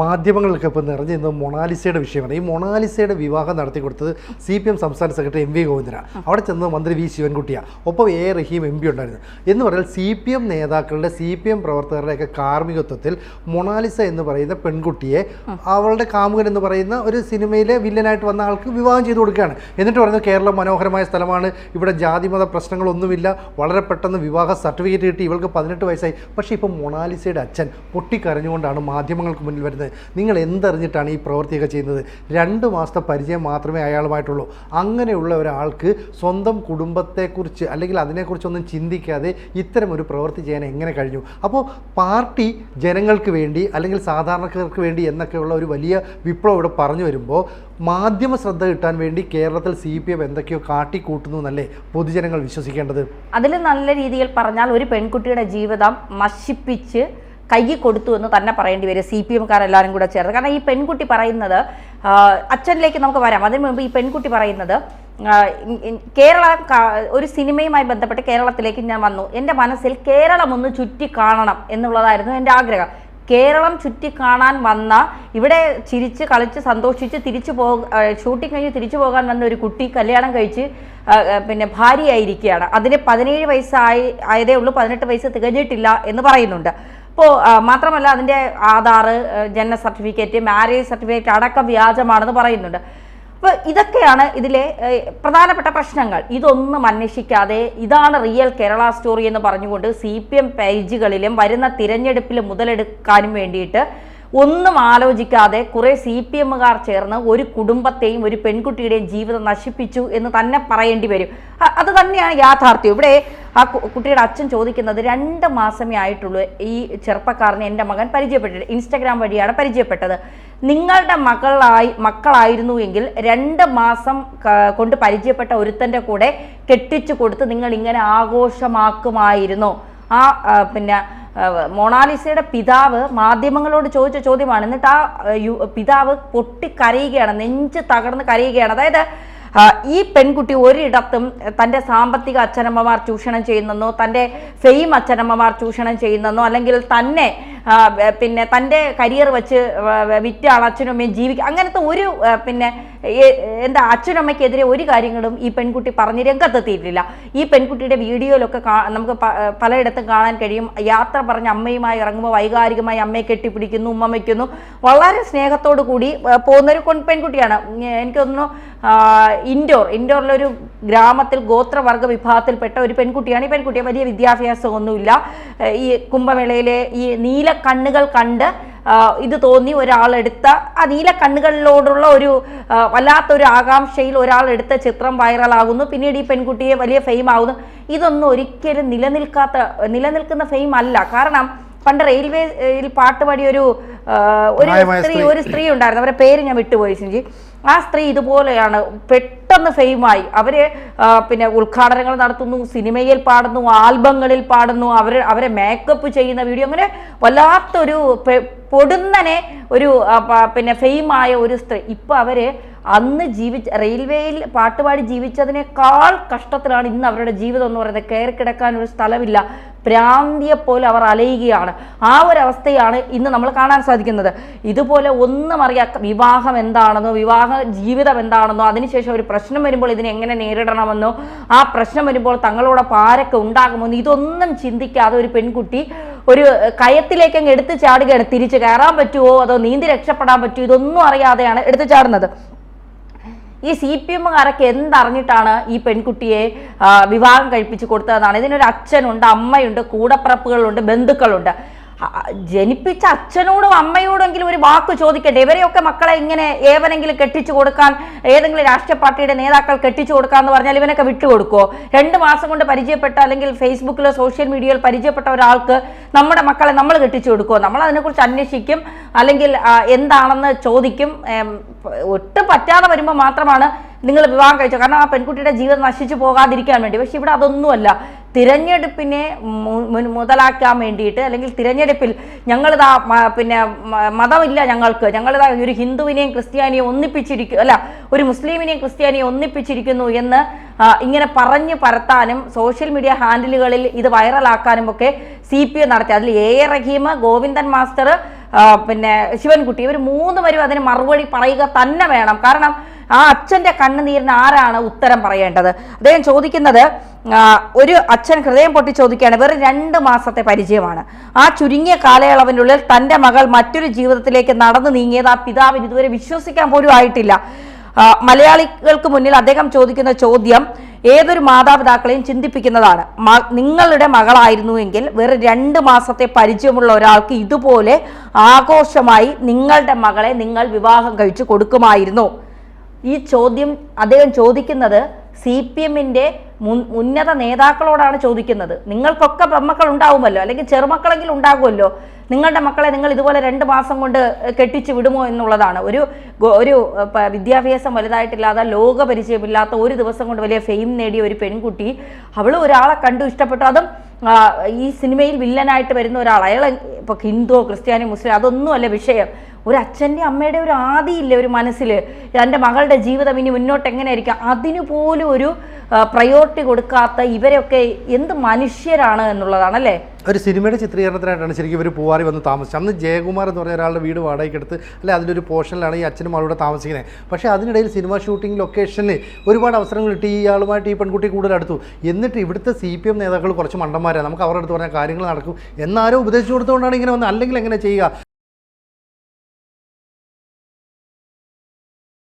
മാധ്യമങ്ങൾക്ക് ഇപ്പോൾ നിറഞ്ഞിരുന്നത് മൊണാലിസയുടെ വിഷയമാണ്. ഈ മൊണാലിസയുടെ വിവാഹം നടത്തി കൊടുത്തത് CPM സംസ്ഥാന സെക്രട്ടറി MV ഗോവിന്ദനാണ്. അവിടെ ചെന്നത് മന്ത്രി V ശിവൻകുട്ടിയാണ്. ഒപ്പം റഹീം MP ഉണ്ടായിരുന്നു. എന്ന് പറഞ്ഞാൽ CPM നേതാക്കളുടെ CPM പ്രവർത്തകരുടെയൊക്കെ കാർമ്മികത്വത്തിൽ മൊണാലിസ എന്ന് പറയുന്ന പെൺകുട്ടിയെ അവളുടെ കാമുകൻ എന്ന് പറയുന്ന ഒരു സിനിമയിലെ വില്ലനായിട്ട് വന്ന ആൾക്ക് വിവാഹം ചെയ്തു കൊടുക്കുകയാണ്. എന്നിട്ട് പറയുന്നത് കേരളം മനോഹരമായ സ്ഥലമാണ്, ഇവിടെ ജാതിമത പ്രശ്നങ്ങളൊന്നുമില്ല, വളരെ പെട്ടെന്ന് വിവാഹ സർട്ടിഫിക്കറ്റ് കിട്ടി, ഇവൾക്ക് 18 വയസ്സായി. പക്ഷേ ഇപ്പോൾ മൊണാലിസയുടെ അച്ഛൻ പൊട്ടിക്കരഞ്ഞുകൊണ്ടാണ് മാധ്യമങ്ങൾക്ക് മുന്നിൽ വരുന്നത്. നിങ്ങൾ എന്തറിഞ്ഞിട്ടാണ് ഈ പ്രവൃത്തിയൊക്കെ ചെയ്യുന്നത്? 2 മാസത്തെ പരിചയം മാത്രമേ അയാളുമായിട്ടുള്ളൂ. അങ്ങനെയുള്ള ഒരാൾക്ക് സ്വന്തം കുടുംബത്തെക്കുറിച്ച് അല്ലെങ്കിൽ അതിനെക്കുറിച്ചൊന്നും ചിന്തിക്കാതെ ഇത്തരം ഒരു പ്രവൃത്തി ചെയ്യാൻ എങ്ങനെ കഴിഞ്ഞു? അപ്പോൾ പാർട്ടി ജനങ്ങൾക്ക് വേണ്ടി അല്ലെങ്കിൽ സാധാരണക്കാർക്ക് വേണ്ടി എന്നൊക്കെയുള്ള ഒരു വലിയ വിപ്ലവം ഇവിടെ പറഞ്ഞു വരുമ്പോൾ മാധ്യമ ശ്രദ്ധ കിട്ടാൻ വേണ്ടി കേരളത്തിൽ CPM എന്തൊക്കെയോ കാട്ടിക്കൂട്ടുന്നു എന്നല്ലേ പൊതുജനങ്ങൾ വിശ്വസിക്കേണ്ടത്? അതിൽ നല്ല രീതിയിൽ പറഞ്ഞാൽ ഒരു പെൺകുട്ടിയുടെ ജീവിതം നശിപ്പിച്ച് കയ്യിൽ കൊടുത്തു എന്ന് തന്നെ പറയേണ്ടി വരും CPMക്കാരെല്ലാവരും കൂടെ ചേർന്ന്. കാരണം ഈ പെൺകുട്ടി പറയുന്നത്, അച്ഛനിലേക്ക് നമുക്ക് വരാം, അതിനു മുമ്പ് ഈ പെൺകുട്ടി പറയുന്നത്, കേരളം ഒരു സിനിമയുമായി ബന്ധപ്പെട്ട് കേരളത്തിലേക്ക് ഞാൻ വന്നു, എൻ്റെ മനസ്സിൽ കേരളം ഒന്ന് ചുറ്റി കാണണം എന്നുള്ളതായിരുന്നു എൻ്റെ ആഗ്രഹം. കേരളം ചുറ്റി കാണാൻ വന്ന, ഇവിടെ ചിരിച്ച് കളിച്ച് സന്തോഷിച്ച് ഷൂട്ടിംഗ് കഴിഞ്ഞ് തിരിച്ചു പോകാൻ വന്ന ഒരു കുട്ടി കല്യാണം കഴിച്ച് പിന്നെ ഭാര്യയായിരിക്കുകയാണ്. അതിന് 17 വയസ്സായതേ ഉള്ളൂ, 18 വയസ്സ് തികഞ്ഞിട്ടില്ല എന്ന് പറയുന്നുണ്ട്. അപ്പോൾ മാത്രമല്ല അതിൻ്റെ ആധാർ, ജനന സർട്ടിഫിക്കറ്റ്, മാരേജ് സർട്ടിഫിക്കറ്റ് അടക്കം വ്യാജമാണെന്ന് പറയുന്നുണ്ട്. അപ്പോൾ ഇതൊക്കെയാണ് ഇതിലെ പ്രധാനപ്പെട്ട പ്രശ്നങ്ങൾ. ഇതൊന്നും അന്വേഷിക്കാതെ ഇതാണ് റിയൽ കേരള സ്റ്റോറി എന്ന് പറഞ്ഞുകൊണ്ട് CPM പേജുകളിലും വരുന്ന തിരഞ്ഞെടുപ്പിൽ മുതലെടുക്കാനും വേണ്ടിയിട്ട് ഒന്നും ആലോചിക്കാതെ കുറേ CPMകാർ ചേർന്ന് ഒരു കുടുംബത്തെയും ഒരു പെൺകുട്ടിയുടെയും ജീവിതം നശിപ്പിച്ചു എന്ന് തന്നെ പറയേണ്ടി വരും. അത് തന്നെയാണ് യാഥാർത്ഥ്യം. ഇവിടെ ആ കുട്ടിയുടെ അച്ഛൻ ചോദിക്കുന്നത്, 2 മാസമേ ആയിട്ടുള്ളൂ ഈ ചെറുപ്പക്കാരനെ എൻ്റെ മകൻ പരിചയപ്പെട്ടിട്ട്, ഇൻസ്റ്റഗ്രാം വഴിയാണ് പരിചയപ്പെട്ടത്. നിങ്ങളുടെ മക്കളായിരുന്നു എങ്കിൽ 2 മാസം കൊണ്ട് പരിചയപ്പെട്ട ഒരുത്തൻ്റെ കൂടെ കെട്ടിച്ചു കൊടുത്ത് നിങ്ങൾ ഇങ്ങനെ ആഘോഷമാക്കുമായിരുന്നു? പിന്നെ മൊണാലിസയുടെ പിതാവ് മാധ്യമങ്ങളോട് ചോദിച്ച ചോദ്യമാണ്. എന്നിട്ട് ആ പിതാവ് പൊട്ടിക്കരയുകയാണ്, നെഞ്ച് തകർന്ന് കരയുകയാണ്. അതായത് ഈ പെൺകുട്ടി ഒരിടത്തും തൻ്റെ സാമ്പത്തിക അച്ഛനമ്മമാർ ചൂഷണം ചെയ്യുന്നെന്നോ, തൻ്റെ ഫെയിം അച്ഛനമ്മമാർ ചൂഷണം ചെയ്യുന്നെന്നോ, അല്ലെങ്കിൽ തന്നെ പിന്നെ തൻ്റെ കരിയർ വെച്ച് വിറ്റാണ് അച്ഛനും അമ്മയും ജീവിക്കുക, അങ്ങനത്തെ ഒരു എന്താ അച്ഛനമ്മയ്ക്കെതിരെ ഒരു കാര്യങ്ങളും ഈ പെൺകുട്ടി പറഞ്ഞ് രംഗത്തെത്തിയിട്ടില്ല. ഈ പെൺകുട്ടിയുടെ വീഡിയോയിലൊക്കെ നമുക്ക് പലയിടത്തും കാണാൻ കഴിയും. യാത്ര പറഞ്ഞ് അമ്മയുമായി ഇറങ്ങുമ്പോൾ വൈകാരികമായി അമ്മയെ കെട്ടിപ്പിടിക്കുന്നു, ഉമ്മ വയ്ക്കുന്നു, വളരെ സ്നേഹത്തോടു കൂടി പോകുന്നൊരു പെൺകുട്ടിയാണ്. എനിക്ക് തോന്നുന്നു ഇൻഡോറിലൊരു ഗ്രാമത്തിൽ ഗോത്രവർഗ വിഭാഗത്തിൽപ്പെട്ട ഒരു പെൺകുട്ടിയാണ്. ഈ പെൺകുട്ടിയെ വലിയ വിദ്യാഭ്യാസമൊന്നുമില്ല. ഈ കുംഭമേളയിലെ ഈ നീല കണ്ണുകൾ കണ്ട് ഇത് തോന്നി ഒരാളെടുത്ത ആ നീല കണ്ണുകളിലോടുള്ള ഒരു വല്ലാത്തൊരു ആകാംക്ഷയിൽ ഒരാളെടുത്ത ചിത്രം വൈറലാകുന്നു. പിന്നീട് ഈ പെൺകുട്ടിയെ വലിയ ഫെയിം ആകുന്നു. ഇതൊന്നും ഒരിക്കലും നിലനിൽക്കുന്ന ഫെയിം അല്ല. കാരണം പണ്ട് റെയിൽവേയിൽ പാട്ട് പാടിയ ഒരു സ്ത്രീ ഉണ്ടായിരുന്നു, അവരുടെ പേര് ഞാൻ വിട്ടുപോയി സിഞ്ചി. ആ സ്ത്രീ ഇതുപോലെയാണ് പെട്ടെന്ന് ഫെയിമായി. അവര് ഉദ്ഘാടനങ്ങൾ നടത്തുന്നു, സിനിമയിൽ പാടുന്നു, ആൽബങ്ങളിൽ പാടുന്നു, അവരെ മേക്കപ്പ് ചെയ്യുന്ന വീഡിയോ, അങ്ങനെ വല്ലാത്തൊരു പൊടുന്നനെ ഒരു ഫെയിമായ ഒരു സ്ത്രീ. ഇപ്പൊ അവര് അന്ന് റെയിൽവേയിൽ പാട്ടുപാടി ജീവിച്ചതിനേക്കാൾ കഷ്ടത്തിലാണ് ഇന്ന് അവരുടെ ജീവിതം എന്ന് പറയുന്നത്. കയറി കിടക്കാൻ ഒരു സ്ഥലമില്ല, ഭ്രാന്തിയെപ്പോലെ അവർ അലയുകയാണ്. ആ ഒരു അവസ്ഥയാണ് ഇന്ന് നമ്മൾ കാണാൻ സാധിക്കുന്നത്. ഇതുപോലെ ഒന്നും അറിയാത്ത വിവാഹം എന്താണെന്നോ, വിവാഹ ജീവിതം എന്താണെന്നോ, അതിനുശേഷം ഒരു പ്രശ്നം വരുമ്പോൾ ഇതിനെ എങ്ങനെ നേരിടണമെന്നോ, ആ പ്രശ്നം വരുമ്പോൾ തങ്ങളോടൊപ്പം ആരൊക്കെ ഉണ്ടാകുമെന്നോ, ഇതൊന്നും ചിന്തിക്കാതെ ഒരു പെൺകുട്ടി ഒരു കയത്തിലേക്ക് അങ്ങ് എടുത്തു ചാടുകയാണ്. തിരിച്ചു കയറാൻ പറ്റുമോ അതോ നീന്തി രക്ഷപ്പെടാൻ പറ്റുമോ, ഇതൊന്നും അറിയാതെയാണ് എടുത്തു ചാടുന്നത്. ഈ CPMകാരൊക്കെ എന്തറിഞ്ഞിട്ടാണ് ഈ പെൺകുട്ടിയെ വിവാഹം കഴിപ്പിച്ച് കൊടുത്തതെന്നാണ്. ഇതിനൊരു അച്ഛനുണ്ട്, അമ്മയുണ്ട്, കൂടപ്പിറപ്പുകളുണ്ട്, ബന്ധുക്കളുണ്ട്. ജനിപ്പിച്ച അച്ഛനോടും അമ്മയോടെങ്കിലും ഒരു വാക്ക് ചോദിക്കട്ടെ. ഇവരെയൊക്കെ മക്കളെ ഇങ്ങനെ ഏവനെങ്കിലും കെട്ടിച്ചു കൊടുക്കാൻ, ഏതെങ്കിലും രാഷ്ട്രീയ പാർട്ടിയുടെ നേതാക്കൾ കെട്ടിച്ചു കൊടുക്കാന്ന് പറഞ്ഞാൽ ഇവനൊക്കെ വിട്ടുകൊടുക്കുമോ? 2 മാസം കൊണ്ട് പരിചയപ്പെട്ട, അല്ലെങ്കിൽ ഫേസ്ബുക്കിലോ സോഷ്യൽ മീഡിയയിൽ പരിചയപ്പെട്ട ഒരാൾക്ക് നമ്മുടെ മക്കളെ നമ്മൾ കെട്ടിച്ചു കൊടുക്കുമോ? നമ്മൾ അതിനെക്കുറിച്ച് അന്വേഷിക്കും, അല്ലെങ്കിൽ എന്താണെന്ന് ചോദിക്കും. ഒട്ടും പറ്റാതെ വരുമ്പോൾ മാത്രമാണ് നിങ്ങൾ വിവാഹം കഴിച്ചത്, കാരണം ആ പെൺകുട്ടിയുടെ ജീവിതം നശിച്ചു പോകാതിരിക്കാൻ വേണ്ടി. പക്ഷെ ഇവിടെ അതൊന്നുമല്ല. തിരഞ്ഞെടുപ്പിനെ മുതലാക്കാൻ വേണ്ടിയിട്ട്, അല്ലെങ്കിൽ തിരഞ്ഞെടുപ്പിൽ ഞങ്ങളിതാ മതമില്ല ഞങ്ങളിതാ ഒരു ഹിന്ദുവിനെയും ക്രിസ്ത്യാനിയും ഒരു മുസ്ലിമിനെയും ക്രിസ്ത്യാനിയും ഒന്നിപ്പിച്ചിരിക്കുന്നു എന്ന് ഇങ്ങനെ പറഞ്ഞു പരത്താനും സോഷ്യൽ മീഡിയ ഹാൻഡിലുകളിൽ ഇത് വൈറലാക്കാനും ഒക്കെ CPM നടത്തി. അതിൽ A. റഹീം, ഗോവിന്ദൻ മാസ്റ്റർ, പിന്നെ ശിവൻകുട്ടി, ഇവർ 3 പേരും അതിന് മറുപടി പറയുക തന്നെ വേണം. കാരണം ആ അച്ഛൻ്റെ കണ്ണുനീരിന് ആരാണ് ഉത്തരം പറയേണ്ടത്? അദ്ദേഹം ചോദിക്കുന്നത്, ഒരു അച്ഛൻ ഹൃദയം പൊട്ടി ചോദിക്കുകയാണ്, വെറും 2 മാസത്തെ പരിചയമാണ്. ആ ചുരുങ്ങിയ കാലയളവിനുള്ളിൽ തൻ്റെ മകൾ മറ്റൊരു ജീവിതത്തിലേക്ക് നടന്നു നീങ്ങിയത് ആ പിതാവിന് ഇതുവരെ വിശ്വസിക്കാൻ പോലും ആയിട്ടില്ല. മലയാളികൾക്ക് മുന്നിൽ അദ്ദേഹം ചോദിക്കുന്ന ചോദ്യം ഏതൊരു മാതാപിതാക്കളെയും ചിന്തിപ്പിക്കുന്നതാണ്. നിങ്ങളുടെ മകളായിരുന്നുവെങ്കിൽ വെറും 2 മാസത്തെ പരിചയമുള്ള ഒരാൾക്ക് ഇതുപോലെ ആഘോഷമായി നിങ്ങളുടെ മകളെ നിങ്ങൾ വിവാഹം കഴിച്ചു കൊടുക്കുമായിരുന്നു? ഈ ചോദ്യം അദ്ദേഹം ചോദിക്കുന്നത് CPM-ന്റെ ഉന്നത നേതാക്കളോടാണ് ചോദിക്കുന്നത്. നിങ്ങൾക്കൊക്കെ പെൺമക്കൾ ഉണ്ടാവുമല്ലോ, അല്ലെങ്കിൽ ചെറുമക്കളെങ്കിലും ഉണ്ടാകുമല്ലോ. നിങ്ങളുടെ മക്കളെ നിങ്ങൾ ഇതുപോലെ 2 മാസം കൊണ്ട് കെട്ടിച്ചു വിടുമോ എന്നുള്ളതാണ്. ഒരു വിദ്യാഭ്യാസം വലുതായിട്ടില്ലാതെ, ലോകപരിചയമില്ലാത്ത, ഒരു ദിവസം കൊണ്ട് വലിയ ഫെയിം നേടിയ ഒരു പെൺകുട്ടി, അവൾ ഒരാളെ കണ്ടു ഇഷ്ടപ്പെട്ടു. അതും ഈ സിനിമയിൽ വില്ലനായിട്ട് വരുന്ന ഒരാൾ. അയാൾ ഇപ്പോൾ ഹിന്ദുവോ ക്രിസ്ത്യാനി മുസ്ലിം അതൊന്നുമല്ല വിഷയം. ഒരു അച്ഛൻ്റെ അമ്മയുടെ ഒരു ആദിയില്ലേ ഒരു മനസ്സിൽ, എൻ്റെ മകളുടെ ജീവിതം ഇനി മുന്നോട്ട് എങ്ങനെയായിരിക്കാം, അതിനു പോലും ഒരു പ്രയോറിറ്റി കൊടുക്കാത്ത ഇവരൊക്കെ എന്ത് മനുഷ്യരാണ് എന്നുള്ളതാണല്ലേ. ഒരു സിനിമയുടെ ചിത്രീകരണത്തിനായിട്ടാണ് ശരിക്കും ഇവർ പൂവാറി വന്ന് താമസിച്ചത്. അന്ന് ജയകുമാർ എന്ന് പറഞ്ഞ ഒരാളുടെ വീട് വാടകയ്ക്കെടുത്ത് അല്ലെ അതിലൊരു പോർഷനിലാണ് ഈ അച്ഛനും മകളുടെ താമസിക്കുന്നത്. പക്ഷേ അതിനിടയിൽ സിനിമ ഷൂട്ടിംഗ് ലൊക്കേഷനിൽ ഒരുപാട് അവസരങ്ങൾ കിട്ടി. ഇയാളുമായിട്ട് ഈ പെൺകുട്ടി കൂടുതൽ അടുത്തു. എന്നിട്ട് ഇവിടുത്തെ CPM നേതാക്കൾ കുറച്ച് മണ്ടന്മാരാണ്, നമുക്ക് അവരുടെ അടുത്ത് പറഞ്ഞ കാര്യങ്ങൾ നടക്കും എന്നാരോ ഉപദേശിച്ചു കൊടുത്തുകൊണ്ടാണ് ഇങ്ങനെ വന്നത്. അല്ലെങ്കിൽ എങ്ങനെ ചെയ്യുക?